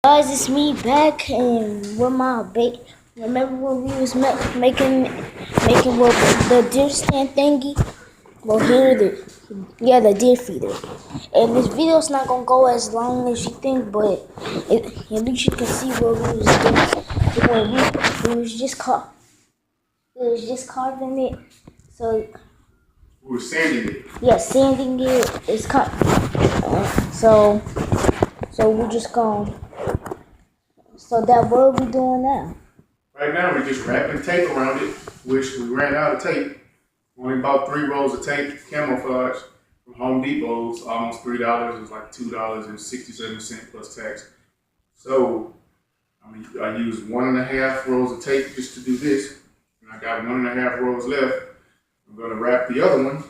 Guys, it's me back and with my bait. Remember when we was making what the deer stand thingy? Well, here it is. Yeah, the deer feeder. And this video's not gonna go as long as you think, but at least you can see what we was doing. We was just carving it. So we were sanding it. yeah, sanding it is cut. So we just gonna. So that what are we doing now? Right now we're just wrapping tape around it, which we ran out of tape. Only bought 3 rolls of tape, camouflage, from Home Depot. It's almost $3. It was like $2.67 plus tax. So I used 1.5 rolls of tape just to do this. And I got 1.5 rolls left. I'm gonna wrap the other one.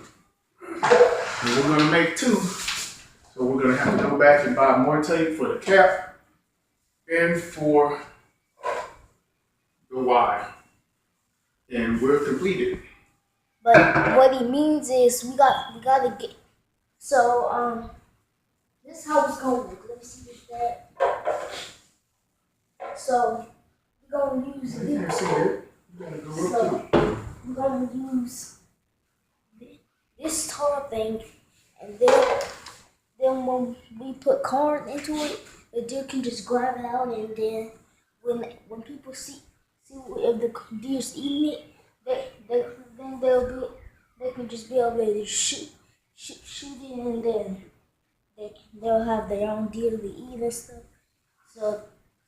And we're gonna make 2. So we're gonna have to go back and buy more tape for the cap and for the Y. And we're completed. But what he means is we gotta get. So this is how it's gonna look. Let me see this that. So we're gonna use You can't see it. You gotta go up to it. we're gonna use this tall thing, and then when we put corn into it, the deer can just grab it out, and then when people see if the deer's eating it, then they can just be able to shoot it, and then they'll have their own deer to eat and stuff.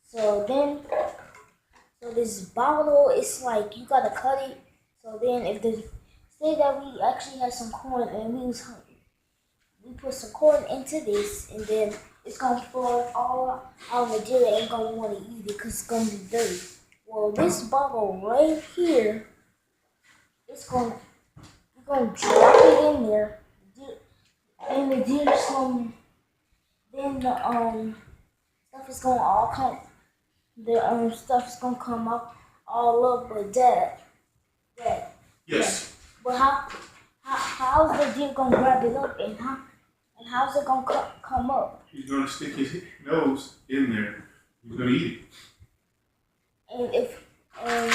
So this bottle, it's like you gotta cut it. So then if say that we actually had some corn and we put some corn into this, and then it's gonna fall all out, the deer ain't gonna want to eat it because it's gonna be dirty. Well, this bottle right here, we're gonna drop it in there, and the deer's gonna, then the stuff is gonna all come, the stuff is gonna come up all up, but that. Yes. But how's the deer gonna grab it up, and how's it gonna come up? He's gonna stick his nose in there. He's gonna eat it. And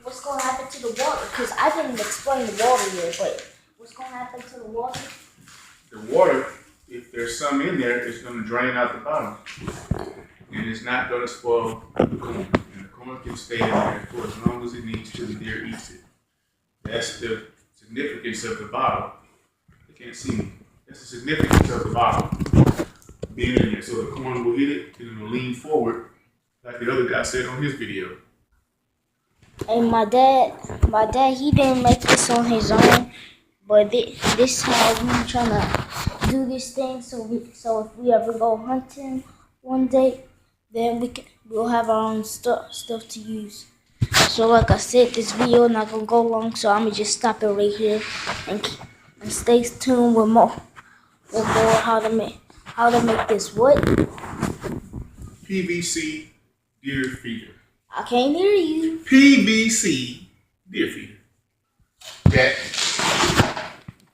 what's gonna happen to the water? Because I didn't explain the water yet, but what's gonna happen to the water? The water, if there's some in there, it's gonna drain out the bottom. And it's not gonna spoil the corn. And the corn can stay in there for as long as it needs till the deer eats it. That's the significance of the bottle. They can't see me. That's the significance of the bottle being in there. So the corn will hit it and it'll lean forward, like the other guy said on his video. And my dad, he didn't make this on his own, but this is how we trying to do this thing. So if we ever go hunting one day, then we'll have our own stuff to use. So like I said, this video not gonna go long, so I'ma just stop it right here and stay tuned with more how to make this what? PVC deer feeder. I can't hear you. PVC deer feeder. That